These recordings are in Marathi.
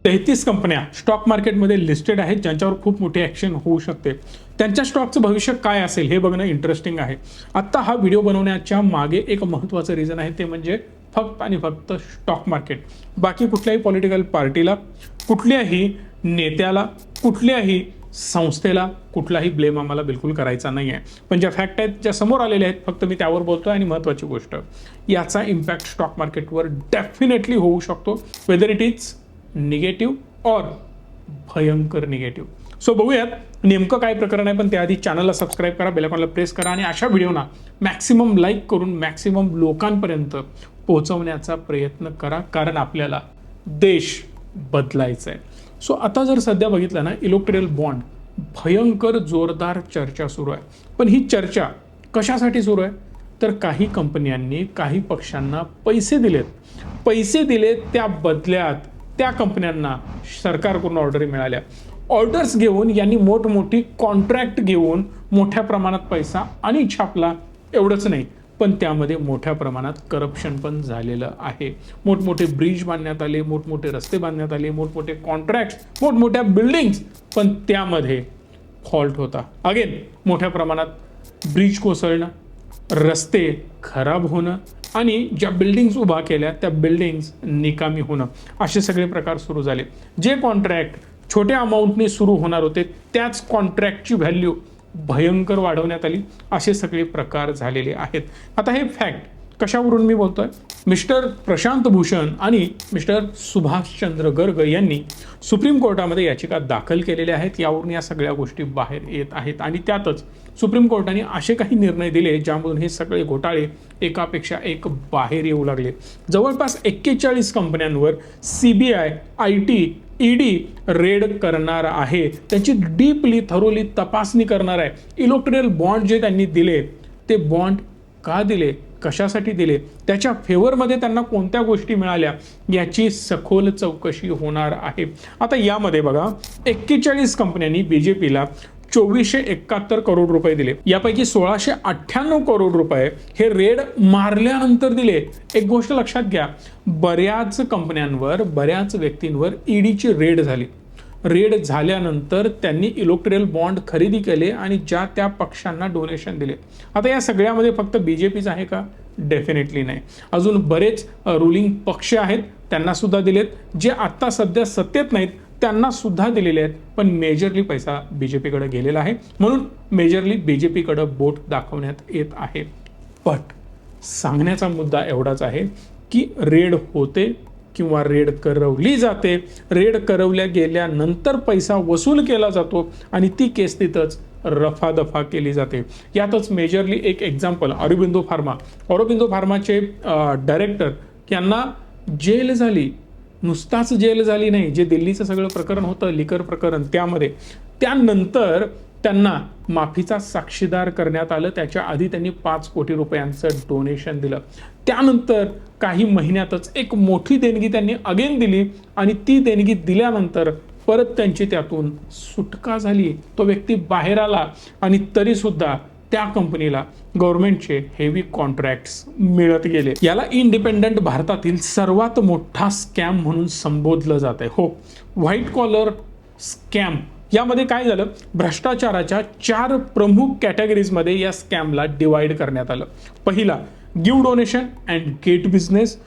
33 कंपन्या स्टॉक मार्केटमध्ये लिस्टेड आहेत ज्यांच्यावर खूप मोठी ॲक्शन होऊ शकते. त्यांच्या स्टॉकचं भविष्य काय असेल हे बघणं इंटरेस्टिंग आहे. आत्ता हा व्हिडिओ बनवण्याच्या मागे एक महत्त्वाचं रिझन आहे, ते म्हणजे फक्त आणि फक्त स्टॉक मार्केट. बाकी कुठल्याही पॉलिटिकल पार्टीला, कुठल्याही नेत्याला, कुठल्याही संस्थेला कुठलाही ब्लेम आम्हाला बिलकुल करायचा नाही आहे. पण ज्या फॅक्ट आहेत, ज्या समोर आलेल्या आहेत, फक्त मी त्यावर बोलतो. आणि महत्त्वाची गोष्ट, याचा इम्पॅक्ट स्टॉक मार्केटवर डेफिनेटली होऊ शकतो, वेदर इट इज निगेटिव्ह और भयंकर निगेटिव्ह. सो बघूयात नेमकं काय प्रकरण आहे. पण त्याआधी चॅनलला सबस्क्राईब करा, बेल आयकॉनला प्रेस करा आणि अशा व्हिडिओना मॅक्सिमम लाईक करून मॅक्सिमम लोकांपर्यंत पोहोचवण्याचा प्रयत्न करा, कारण आपल्याला देश बदलायचा आहे. सो आता जर सध्या बघितलं ना, इलेक्टोरल बॉन्ड भयंकर जोरदार चर्चा सुरू आहे. पण ही चर्चा कशासाठी सुरू आहे? तर काही कंपन्यांनी काही पक्षांना पैसे दिलेत, त्या बदल्यात त्या कंपन्यांना सरकारकडून ऑर्डरी मिळाल्या. ऑर्डर्स घेऊन यांनी मोठमोठी कॉन्ट्रॅक्ट घेऊन मोठ्या प्रमाणात पैसा आणि छापला. एवढंच नाही, पण त्यामध्ये मोठ्या प्रमाणात करप्शन पण झालेलं आहे. मोठमोठे ब्रिज बांधण्यात आले, मोठमोठे रस्ते बांधण्यात आले, मोठमोठे कॉन्ट्रॅक्ट्स, मोठमोठ्या बिल्डिंग्स, पण त्यामध्ये फॉल्ट होता. अगेन मोठ्या प्रमाणात ब्रिज कोसळणं, रस्ते खराब होणं आणि ज्या बिल्डिंग्स उभा केल्या त्या बिल्डिंग्स निकामी होणं, असे सगळे प्रकार सुरू झाले. जे कॉन्ट्रॅक्ट छोट्या अमाऊंटने सुरू होणार होते त्याच कॉन्ट्रॅक्टची व्हॅल्यू भयंकर वाढवण्यात आली. असे सगळे प्रकार झालेले आहेत. आता हे फॅक्ट कशावरून मी बोलतोय? मिस्टर प्रशांत भूषण आणि मिस्टर सुभाषचंद्र गर्ग यांनी सुप्रीम कोर्टामध्ये याचिका दाखल केलेल्या आहेत. यावरून या सगळ्या गोष्टी बाहेर येत आहेत. आणि त्यातच सुप्रीम कोर्टाने असे काही निर्णय दिले ज्यामधून हे सगळे घोटाळे एकापेक्षा एक बाहेर येऊ लागले. जवळपास 41 कंपन्यांवर CBI, IT, ED रेड करणार आहे. त्यांची डीपली थरोली तपासणी करणार आहे. इलेक्टोरल बॉन्ड जे त्यांनी दिले, ते बॉन्ड का दिले, कशासाठी दिले, त्याच्या फेवरमध्ये त्यांना कोणत्या गोष्टी मिळाल्या, याची सखोल चौकशी होणार आहे. आता यामध्ये बघा, 41 कंपन्यांनी BJPला 2471 करोड रुपये दिले. यापैकी 1698 करोड रुपये हे रेड मारल्यानंतर दिले. एक गोष्ट लक्षात घ्या, बऱ्याच कंपन्यांवर, बऱ्याच व्यक्तींवर EDची रेड झाली. रेड झाल्यानंतर त्यांनी इलेक्टोरल बॉन्ड खरेदी केले आणि ज्या त्या पक्षांना डोनेशन दिले. आता या सगळ्यामध्ये फक्त BJPच आहे का? डेफिनेटली नाही. अजून बरेच रुलिंग पक्ष आहेत, त्यांना सुद्धा दिलेत. जे आत्ता सध्या सत्तेत नाहीत त्यांना सुद्धा दिलेले आहेत. पण मेजरली पैसा BJPकडे गेलेला आहे, म्हणून मेजरली BJPकडे बोट दाखवण्यात येत आहे. बट सांगण्याचा मुद्दा एवढाच आहे की रेड होते किंवा रेड करवली जाते. रेड करवल्या गेल्यानंतर पैसा वसूल केला जातो आणि ती केस तिथंच रफादफा केली जाते. यातच मेजरली एक एक्झाम्पल ऑरोबिंदो फार्माचे डायरेक्टर यांना जेल झाली. नुसताच जेल झाली नाही, जे दिल्लीचं सगळं प्रकरण होतं, लिकर प्रकरण, त्यानंतर त्यांना माफीचा साक्षीदार करण्यात आलं. त्याच्या आधी त्यांनी 5 कोटी रुपयांचं डोनेशन दिलं. त्यानंतर काही महिन्यातच एक मोठी देणगी त्यांनी अगेन दिली आणि ती देणगी दिल्यानंतर परत त्यांची त्यातून सुटका झाली. तो व्यक्ती बाहेर आला आणि तरीसुद्धा त्या कंपनीला गव्हर्नमेंटचे हेवी कॉन्ट्रॅक्ट्स मिळत गेले. याला इंडिपेंडंट भारतातील सर्वात मोठा स्कॅम म्हणून संबोधलं जात आहे. हो, व्हाईट कॉलर स्कॅम. यामध्ये काय झालं, भ्रष्टाचाराच्या 4 प्रमुख कॅटेगरीजमध्ये या स्कॅमला डिवाइड करण्यात आलं. पहिला, give donation and get business.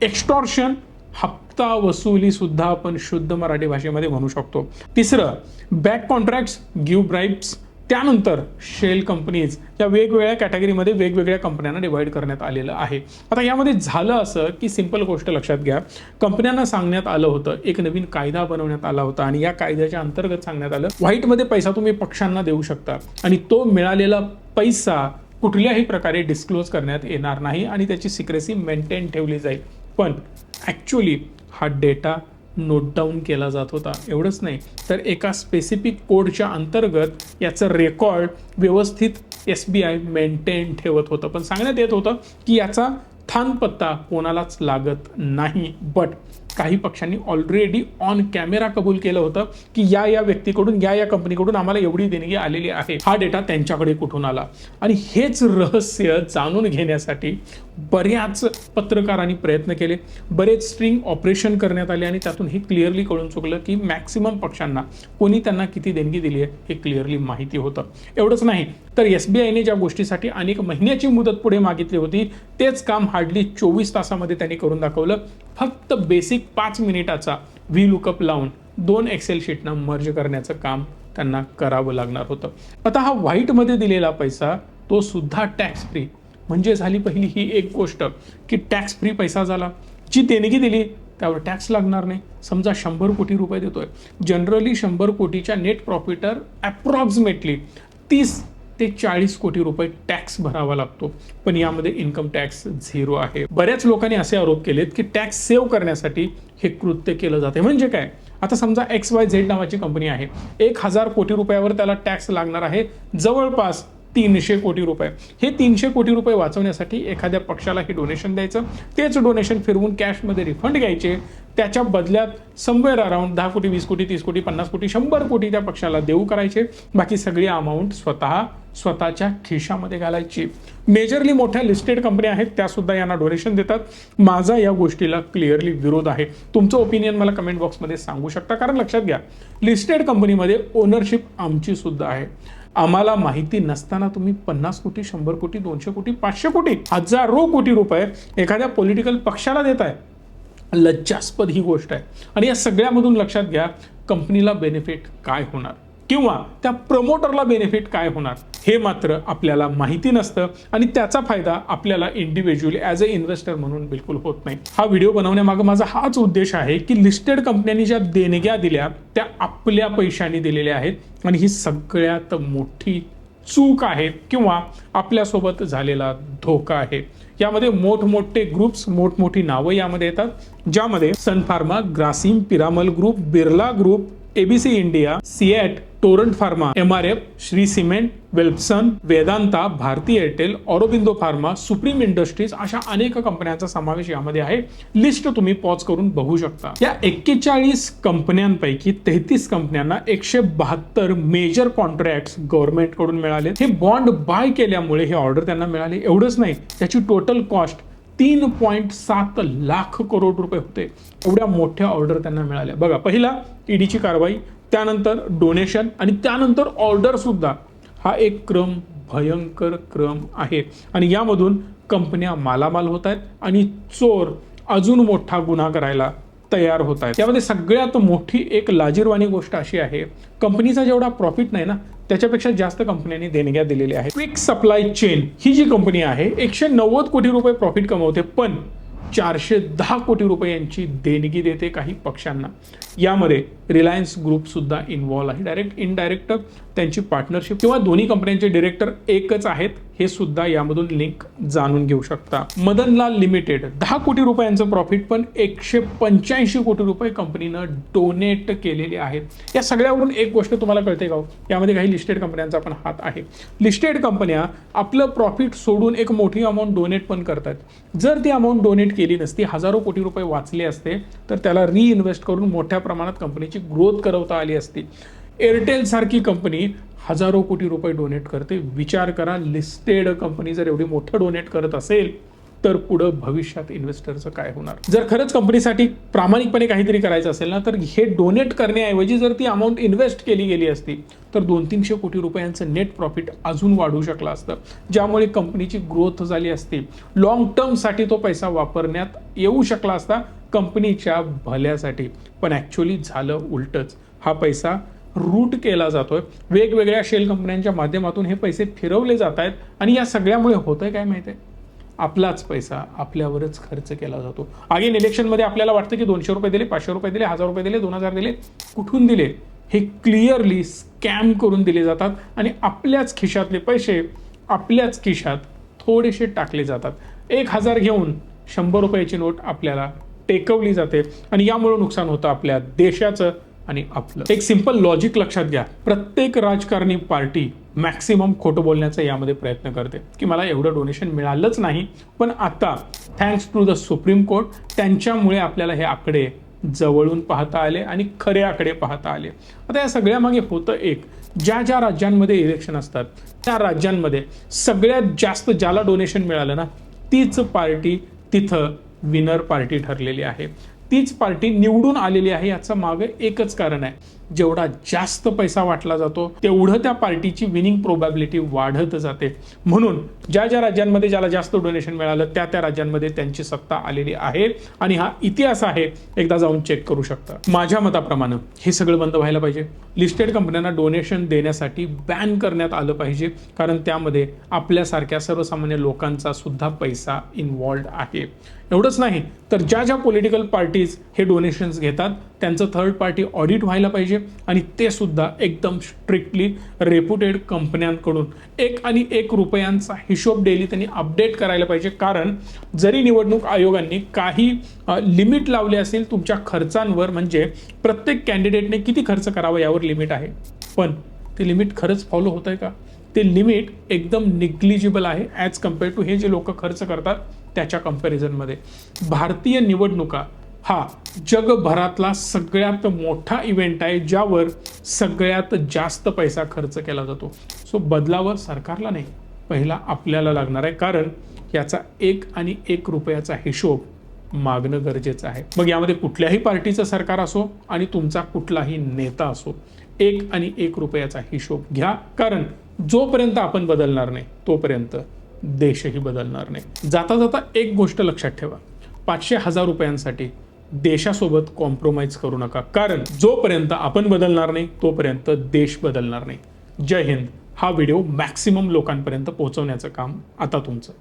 Extortion, हप्ता वसुली सुद्धा आपण शुद्ध मराठी भाषेमध्ये म्हणू शकतो. तिसरं, बॅक कॉन्ट्रॅक्ट्स, गिव्ह ब्राइब्स. त्यानंतर शेल कंपनीज. या वेगवेगळ्या कॅटेगरीमध्ये वेगवेगळ्या कंपन्यांना डिवाइड करण्यात आलेलं आहे. आता यामध्ये झालं असं की सिंपल गोष्ट लक्षात घ्या, कंपन्यांना सांगण्यात आलं होतं, एक नवीन कायदा बनवण्यात आला होता आणि या कायद्याच्या अंतर्गत सांगण्यात आलं, व्हाईटमध्ये पैसा तुम्ही पक्षांना देऊ शकता आणि तो मिळालेला पैसा कुठल्याही प्रकारे डिस्क्लोज करण्यात येणार नाही आणि त्याची सिक्रेसी मेंटेन ठेवली जाईल. पण ॲक्च्युअली हा डेटा नोट डाऊन केला जात होता. एवढंच नाही तर एका स्पेसिफिक कोडच्या अंतर्गत याचं रेकॉर्ड व्यवस्थित SBI मेंटेन ठेवत होतं. पण सांगण्यात येत होतं की याचा थानपत्ता कोणालाच लागत नाही. बट काही पक्षांनी ऑलरेडी ऑन कॅमेरा कबूल केलं होतं की या व्यक्तीकडून या कंपनीकडून आम्हाला एवढी देणगी आलेली आहे. हा डेटा त्यांच्याकडे कुठून आला आणि हेच रहस्य जाणून घेण्यासाठी बऱ्याच पत्रकारांनी प्रयत्न केले, बरेच स्ट्रिंग ऑपरेशन करण्यात आले आणि त्यातून हे क्लिअरली कळून चुकलं की मॅक्सिमम पक्षांना कोणी त्यांना किती देणगी दिली आहे हे क्लिअरली माहिती होतं. एवढंच नाही तर SBIने ज्या गोष्टीसाठी अनेक महिन्याची मुदत पुढे मागितली होती तेच काम हार्डली 24 तासामध्ये त्यांनी करून दाखवलं. फक्त बेसिक 5 मिनिटाचा VLOOKUP लावून 2 एक्सेल शीटना मर्ज करण्याचं काम त्यांना करावं लागणार होतं. आता हा व्हाईटमध्ये दिलेला पैसा तो सुद्धा टॅक्स फ्री, म्हणजे झाली पहिली ही एक गोष्ट की टॅक्स फ्री पैसा झाला. जी देणगी दिली त्यावर टॅक्स लागणार नाही. समजा 100 कोटी रुपये देतोय, जनरली 100 कोटीच्या नेट प्रॉफिटर अप्रॉक्सिमेटली 30 ते 40 कोटी रुपये टॅक्स भरावा लागतो, पण यामध्ये इन्कम टॅक्स 0 आहे. बऱ्याच लोकांनी असे आरोप केलेत की टॅक्स सेव्ह करण्यासाठी हे कृत्य केलं जाते. म्हणजे काय, आता समजा XYZ नावाची कंपनी आहे, 1000 कोटी रुपयावर त्याला टॅक्स लागणार आहे जवळपास 300 कोटी रुपये. हे 300 कोटी रुपये वाचवण्यासाठी एखाद्या पक्षाला हे डोनेशन द्यायचं, तेच डोनेशन फिरवून कॅशमध्ये रिफंड घ्यायचे, त्याच्या बदल्यात समवेअर अराउंड 10 कोटी 20 कोटी 30 कोटी 50 कोटी 100 कोटी त्या पक्षाला देऊ करायचे, बाकी सगळी अमाऊंट स्वतःच्या खिशामध्ये घालायची. मेजरली मोठ्या लिस्टेड कंपन्या आहेत त्या सुद्धा यांना डोनेशन देतात. माझा या गोष्टीला क्लिअरली विरोध आहे. तुमचं ओपिनियन मला कमेंट बॉक्समध्ये सांगू शकता, कारण लक्षात घ्या लिस्टेड कंपनीमध्ये ओनरशिप आमची सुद्धा आहे. आम्हाला माहिती नसताना तुम्ही 50 कोटी 100 कोटी 200 कोटी 500 कोटी हजारो कोटी रुपये एखाद्या पॉलिटिकल पक्षाला देत आहे. लज्जास्पद ही गोष्ट आहे. आणि या सगळ्यामधून लक्षात घ्या कंपनीला बेनिफिट काय होणार किंवा त्या प्रमोटरला बेनिफिट काय होणार हे मात्र आपल्याला माहिती नसतं आणि त्याचा फायदा आपल्याला इंडिव्हिज्युअली ॲज अ इन्व्हेस्टर म्हणून बिलकुल होत नाही. हा व्हिडिओ बनवण्यामागे माझा हाच उद्देश आहे की लिस्टेड कंपन्यांनी ज्या देणग्या दिल्या त्या आपल्या पैशाने दिलेल्या आहेत आणि ही सगळ्यात मोठी चूक आहे किंवा आपल्यासोबत झालेला धोका आहे. यामध्ये मोठमोठे ग्रुप्स, मोठमोठी नावं यामध्ये येतात, ज्यामध्ये Sun Pharma, Grasim, Piramal Group, Birla Group, ABC India, Ceat, Torrent Pharma, MRF, Shree Cement, Welspun, Vedanta, Bharti Airtel, Aurobindo Pharma, Supreme Industries अशा अनेक कंपन्यांचा समावेश यामध्ये आहे. लिस्ट तुम्ही पॉज करून बघू शकता. या 41 कंपन्यांपैकी 33 कंपन्यांना 172 मेजर कॉन्ट्रॅक्ट्स गव्हर्नमेंट कडून मिळाले. हे बॉन्ड बाय केल्यामुळे हे ऑर्डर त्यांना मिळाले. एवढंच नाही, त्याची टोटल कॉस्ट 3.7 लाख करोड रुपये होते. एवढ्या मोठ्या ऑर्डर त्यांना मिळाल्या. बघा, पहिला ईडीची कारवाई, त्यानंतर डोनेशन आणि त्यानंतर ऑर्डर सुद्धा. हा एक क्रम, भयंकर क्रम आहे आणि यामधून कंपन्या मालामाल होत आहेत आणि चोर अजून मोठा गुन्हा करायला तयार होत आहेत. यामध्ये सगळ्यात मोठी एक लाजिरवाणी गोष्ट अशी आहे, कंपनीचा जेवढा प्रॉफिट नाही ना त्याच्यापेक्षा जास्त कंपन्यांनी देणग्या दिलेल्या आहेत. क्विक सप्लाय चेन ही जी कंपनी आहे 190 कोटी रुपये प्रॉफिट कमवते, पण 410 कोटी रुपये यांची देणगी देते काही पक्षांना. यामध्ये रिलायन्स ग्रुप सुद्धा इन्व्हॉल्व आहे. डायरेक्ट इनडायरेक्ट त्यांची पार्टनरशिप किंवा दोन्ही कंपन्यांचे डिरेक्टर एकच आहेत हे सुद्धा यामधून लिंक जाणून घेऊ शकता. मदनलाल लिमिटेड 10 कोटी रुपयांचं प्रॉफिट, पण 185 कोटी रुपये कंपनीनं डोनेट केलेले आहेत. या सगळ्यावरून एक गोष्ट तुम्हाला कळते का, यामध्ये काही लिस्टेड कंपन्यांचा पण हात आहे. लिस्टेड कंपन्या आपलं प्रॉफिट सोडून एक मोठी अमाऊंट डोनेट पण करतात. जर ती अमाऊंट डोनेट केली नसती, हजारो कोटी रुपये वाचले असते, तर त्याला रिइन्व्हेस्ट करून मोठ्या प्रमाणात कंपनीची ग्रोथ करवता आली असती. एअरटेल सारखी कंपनी हजारो कोटी रुपये डोनेट करते. विचार करा, लिस्टेड कंपनी जर एवढी मोठं डोनेट करत असेल तर पुढं भविष्यात इन्व्हेस्टरचं काय होणार. जर खरंच कंपनीसाठी प्रामाणिकपणे काहीतरी करायचं असेल ना, तर हे डोनेट करण्याऐवजी जर ती अमाऊंट इन्व्हेस्ट केली गेली असती तर 200-300 कोटी रुपयांचं नेट प्रॉफिट अजून वाढू शकलं असतं, ज्यामुळे कंपनीची ग्रोथ झाली असती. लॉंग टर्मसाठी तो पैसा वापरण्यात येऊ शकला असता कंपनीच्या भल्यासाठी. पण ॲक्च्युअली झालं उलटच. हा पैसा रूट केला जातोय, वेगवेगळ्या शेल कंपन्यांच्या माध्यमातून हे पैसे फिरवले जात आहेत आणि या सगळ्यामुळे होतंय काय माहिती आहे, आपलाच पैसा आपल्यावरच खर्च केला जातो. अगेन इलेक्शनमध्ये आपल्याला वाटतं की 200 रुपये दिले, 500 रुपये दिले, 1000 रुपये दिले, 2000 दिले, कुठून दिले हे क्लिअरली स्कॅम करून दिले जातात आणि आपल्याच खिशातले पैसे आपल्याच खिशात थोडेसे टाकले जातात. 1000 घेऊन 100 रुपयाची नोट आपल्याला टेकवली जाते आणि यामुळे नुकसान होतं आपल्या देशाचं आणि आपलं. एक सिंपल लॉजिक लक्षात घ्या, प्रत्येक राजकारणी पार्टी मॅक्सिमम खोटं बोलण्याचा यामध्ये प्रयत्न करते की मला एवढं डोनेशन मिळालंच नाही, पण आता thanks to the supreme court त्यांच्यामुळे आपल्याला हे आकडे जवळून पाहता आले आणि खरे आकडे पाहता आले. आता या सगळ्यामागे होतं एक, ज्या ज्या राज्यांमध्ये इलेक्शन असतात त्या राज्यांमध्ये सगळ्यात जास्त ज्याला डोनेशन मिळालं ना तीच पार्टी तिथं विनर पार्टी ठरलेली आहे, तीच पार्टी निवडून आलेली आहे. याचं मागे एकच कारण आहे, जेवढा जास्त पैसा वाटला जातो तेवढं त्या पार्टीची विनिंग प्रोबॅबिलिटी वाढत जाते. म्हणून ज्या ज्या राज्यांमध्ये ज्याला जास्त डोनेशन मिळालं त्या त्या राज्यांमध्ये त्यांची सत्ता आलेली आहे आणि हा इतिहास आहे, एकदा जाऊन चेक करू शकता. माझ्या मताप्रमाणे हे सगळं बंद व्हायला पाहिजे. लिस्टेड कंपन्यांना डोनेशन देण्यासाठी बॅन करण्यात आलं पाहिजे, कारण त्यामध्ये आपल्यासारख्या सर्वसामान्य लोकांचा सुद्धा पैसा इन्व्हॉल्ड आहे. एवढंच नाही तर ज्या ज्या पॉलिटिकल पार्टीज हे डोनेशन्स घेतात त्यांचं थर्ड पार्टी ऑडिट व्हायला पाहिजे आणि ते सुद्धा एकदम स्ट्रिक्टली रेप्युटेड कंपन्यांकडून एक रुपयांचा हिशोब डेली त्यांनी अपडेट करायला पाहिजे. कारण जरी निवडणूक आयोगाने काही लिमिट लावले असेल तुमच्या खर्चांवर, म्हणजे प्रत्येक कॅन्डिडेटने किती खर्च करावा यावर लिमिट आहे, पण ते लिमिट खरंच फॉलो होत आहे का? ते लिमिट एकदम निग्लिजिबल आहे ॲज कम्पेअर टू हे जे लोक खर्च करतात त्याच्या कंपॅरिझनमध्ये. भारतीय निवडणुका हा जगभरातला सगळ्यात मोठा इव्हेंट आहे ज्यावर सगळ्यात जास्त पैसा खर्च केला जातो. सो बदलावर सरकारला नाही, पहिला आपल्याला लागणार आहे, कारण याचा एक रुपयाचा हिशोब मागणं गरजेचं आहे. मग यामध्ये कुठल्याही पार्टीचं सरकार असो आणि तुमचा कुठलाही नेता असो, एक रुपयाचा हिशोब घ्या, कारण जोपर्यंत आपण बदलणार नाही तोपर्यंत देशही बदलणार नाही. जाता जाता एक गोष्ट लक्षात ठेवा, 500,000 रुपयांसाठी देशासोबत कॉम्प्रोमाइज करू नका, कारण जोपर्यंत आपण बदलणार नाही तोपर्यंत देश बदलणार नाही. जय हिंद. हा व्हिडिओ मॅक्सिमम लोकांपर्यंत पोहोचवण्याचं काम आता तुमचं.